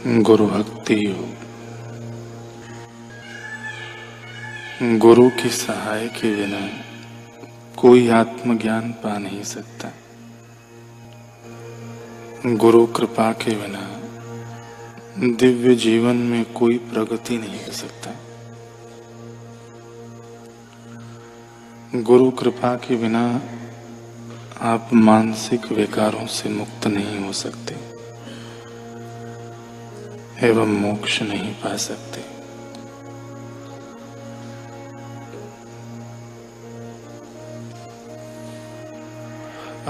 गुरु भक्ति योग। गुरु की सहाय के बिना कोई आत्मज्ञान पा नहीं सकता। गुरु कृपा के बिना दिव्य जीवन में कोई प्रगति नहीं हो सकता। गुरु कृपा के बिना आप मानसिक विकारों से मुक्त नहीं हो सकते एवं मोक्ष नहीं पा सकते।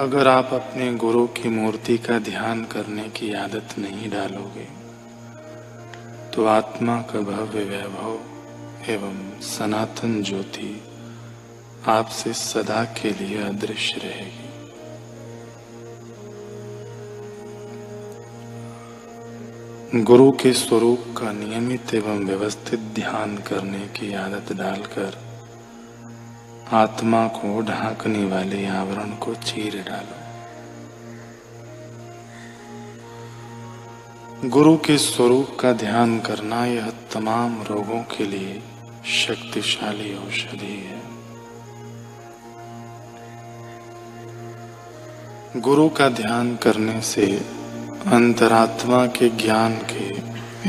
अगर आप अपने गुरु की मूर्ति का ध्यान करने की आदत नहीं डालोगे तो आत्मा का भव्य वैभव एवं सनातन ज्योति आपसे सदा के लिए अदृश्य रहेगी। गुरु के स्वरूप का नियमित एवं व्यवस्थित ध्यान करने की आदत डालकर आत्मा को ढांकने वाले आवरण को चीर डालो। गुरु के स्वरूप का ध्यान करना यह तमाम रोगों के लिए शक्तिशाली औषधि है। गुरु का ध्यान करने से अंतरात्मा के ज्ञान के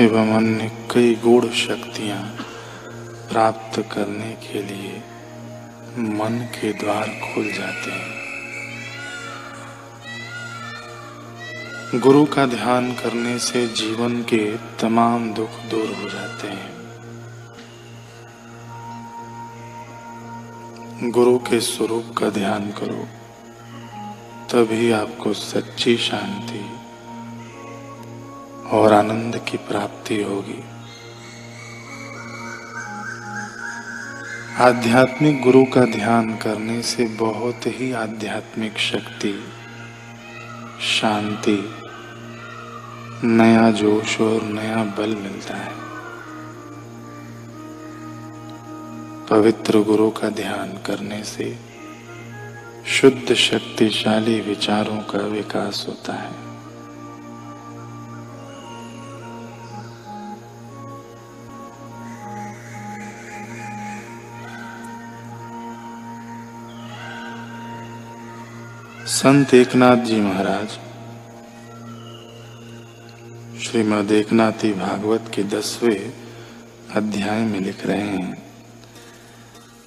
एवं अन्य कई गूढ़ शक्तियां प्राप्त करने के लिए मन के द्वार खुल जाते हैं। गुरु का ध्यान करने से जीवन के तमाम दुख दूर हो जाते हैं। गुरु के स्वरूप का ध्यान करो, तभी आपको सच्ची शांति और आनंद की प्राप्ति होगी। आध्यात्मिक गुरु का ध्यान करने से बहुत ही आध्यात्मिक शक्ति, शांति, नया जोश और नया बल मिलता है। पवित्र गुरु का ध्यान करने से शुद्ध शक्तिशाली विचारों का विकास होता है। संत एकनाथ जी महाराज श्रीमद् एकनाथी भागवत के 10वें अध्याय में लिख रहे हैं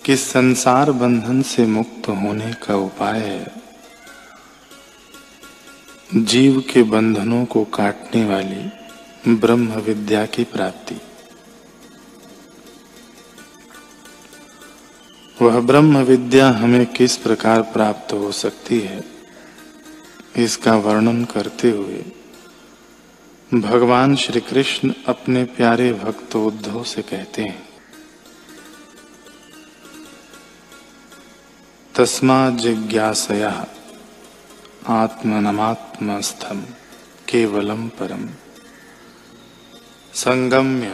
कि संसार बंधन से मुक्त होने का उपाय है जीव के बंधनों को काटने वाली ब्रह्म विद्या की प्राप्ति। वह ब्रह्म विद्या हमें किस प्रकार प्राप्त हो सकती है, इसका वर्णन करते हुए भगवान श्री कृष्ण अपने प्यारे भक्त उद्धव से कहते हैं, तस्मात् जिज्ञासया आत्मनमात्मस्थं केवलम परम संगम्य।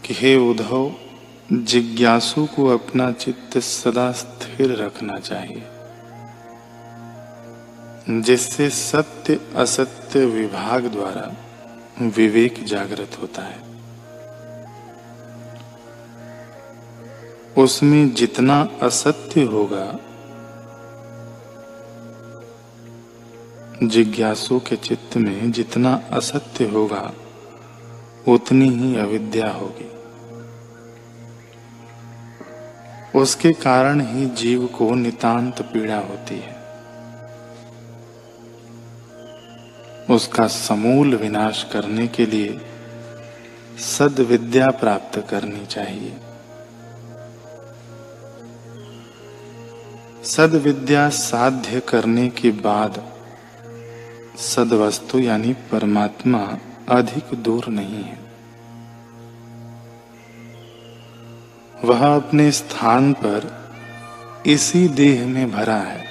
कि हे उद्धव, जिज्ञासु को अपना चित्त सदा स्थिर रखना चाहिए, जिससे सत्य असत्य विभाग द्वारा विवेक जागृत होता है। उसमें जितना असत्य होगा, जिज्ञासु के चित्त में जितना असत्य होगा उतनी ही अविद्या होगी। उसके कारण ही जीव को नितांत पीड़ा होती है। उसका समूल विनाश करने के लिए सद्विद्या प्राप्त करनी चाहिए। सद्विद्या साध्य करने के बाद सद्वस्तु यानी परमात्मा अधिक दूर नहीं है। वह अपने स्थान पर इसी देह में भरा है।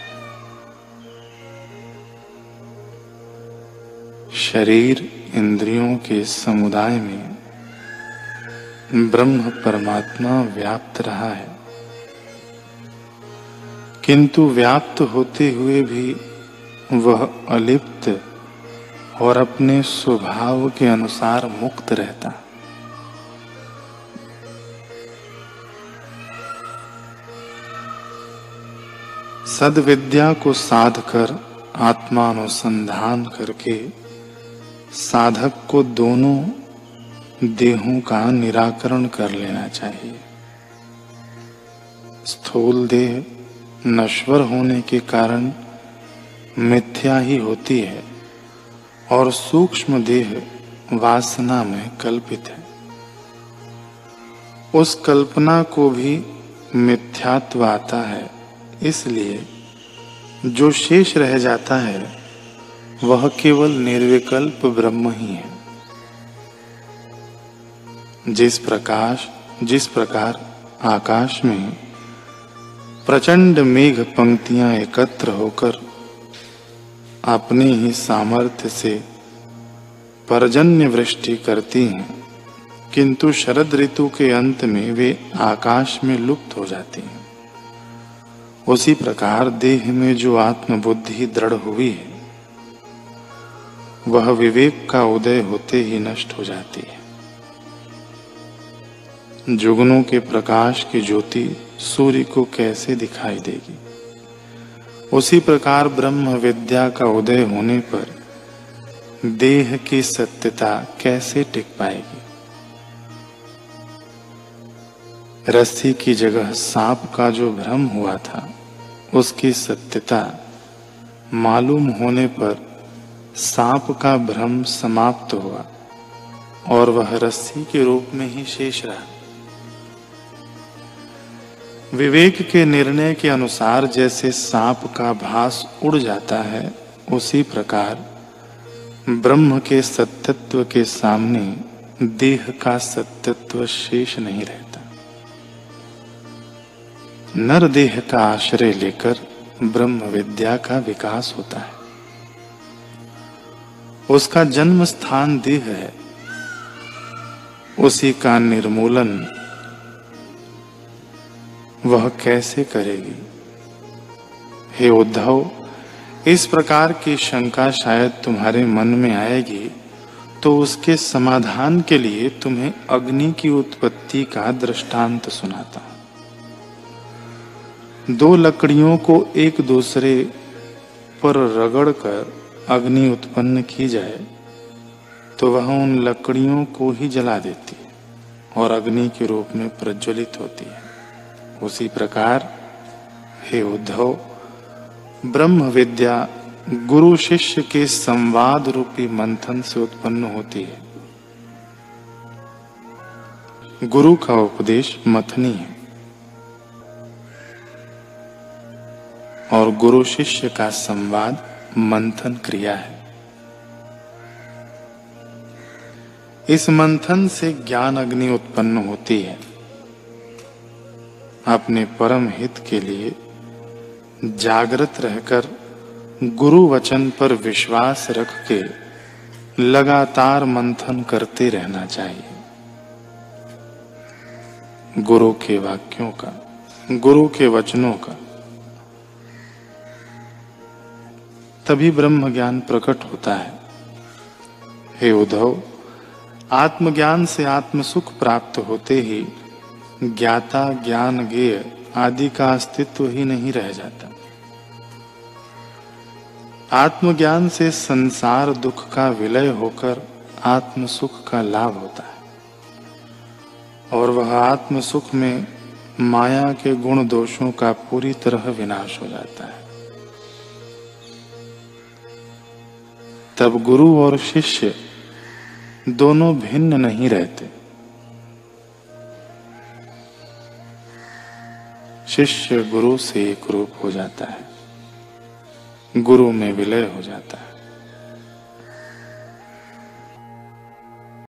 शरीर इंद्रियों के समुदाय में ब्रह्म परमात्मा व्याप्त रहा है, किंतु व्याप्त होते हुए भी वह अलिप्त और अपने स्वभाव के अनुसार मुक्त रहता। सद्विद्या को साध कर आत्मानुसंधान करके साधक को दोनों देहों का निराकरण कर लेना चाहिए। स्थूल देह नश्वर होने के कारण मिथ्या ही होती है और सूक्ष्म देह वासना में कल्पित है। उस कल्पना को भी मिथ्यात्व आता है, इसलिए जो शेष रह जाता है वह केवल निर्विकल्प ब्रह्म ही है। जिस प्रकार आकाश में प्रचंड मेघ पंक्तियां एकत्र होकर अपने ही सामर्थ्य से पर्जन्य वृष्टि करती हैं, किंतु शरद ऋतु के अंत में वे आकाश में लुप्त हो जाती हैं, उसी प्रकार देह में जो आत्मबुद्धि दृढ़ हुई है वह विवेक का उदय होते ही नष्ट हो जाती है। जुगनों के प्रकाश की ज्योति सूर्य को कैसे दिखाई देगी, उसी प्रकार ब्रह्म विद्या का उदय होने पर देह की सत्यता कैसे टिक पाएगी। रस्सी की जगह सांप का जो भ्रम हुआ था उसकी सत्यता मालूम होने पर सांप का भ्रम समाप्त हुआ और वह रस्सी के रूप में ही शेष रहा। विवेक के निर्णय के अनुसार जैसे सांप का भास उड़ जाता है, उसी प्रकार ब्रह्म के सत्यत्व के सामने देह का सत्यत्व शेष नहीं रहता। नर देह का आश्रय लेकर ब्रह्म विद्या का विकास होता है। उसका जन्म स्थान देह है, उसी का निर्मूलन वह कैसे करेगी। हे उद्धव, इस प्रकार की शंका शायद तुम्हारे मन में आएगी, तो उसके समाधान के लिए तुम्हें अग्नि की उत्पत्ति का दृष्टांत सुनाता हूं। दो लकड़ियों को एक दूसरे पर रगड़कर अग्नि उत्पन्न की जाए तो वह उन लकड़ियों को ही जला देती है और अग्नि के रूप में प्रज्वलित होती है। उसी प्रकार हे उद्धव, ब्रह्म विद्या गुरु शिष्य के संवाद रूपी मंथन से उत्पन्न होती है। गुरु का उपदेश मथनी है और गुरु शिष्य का संवाद मंथन क्रिया है। इस मंथन से ज्ञान अग्नि उत्पन्न होती है। अपने परम हित के लिए जागृत रहकर गुरु वचन पर विश्वास रख के लगातार मंथन करते रहना चाहिए। गुरु के वाक्यों का, गुरु के वचनों का, तभी ब्रह्म ज्ञान प्रकट होता है। हे उद्धव, आत्मज्ञान से आत्म सुख प्राप्त होते ही ज्ञाता ज्ञान ज्ञेय आदि का अस्तित्व ही नहीं रह जाता। आत्मज्ञान से संसार दुख का विलय होकर आत्म सुख का लाभ होता है और वह आत्म सुख में माया के गुण दोषों का पूरी तरह विनाश हो जाता है। तब गुरु और शिष्य दोनों भिन्न नहीं रहते। शिष्य गुरु से एक रूप हो जाता है, गुरु में विलय हो जाता है।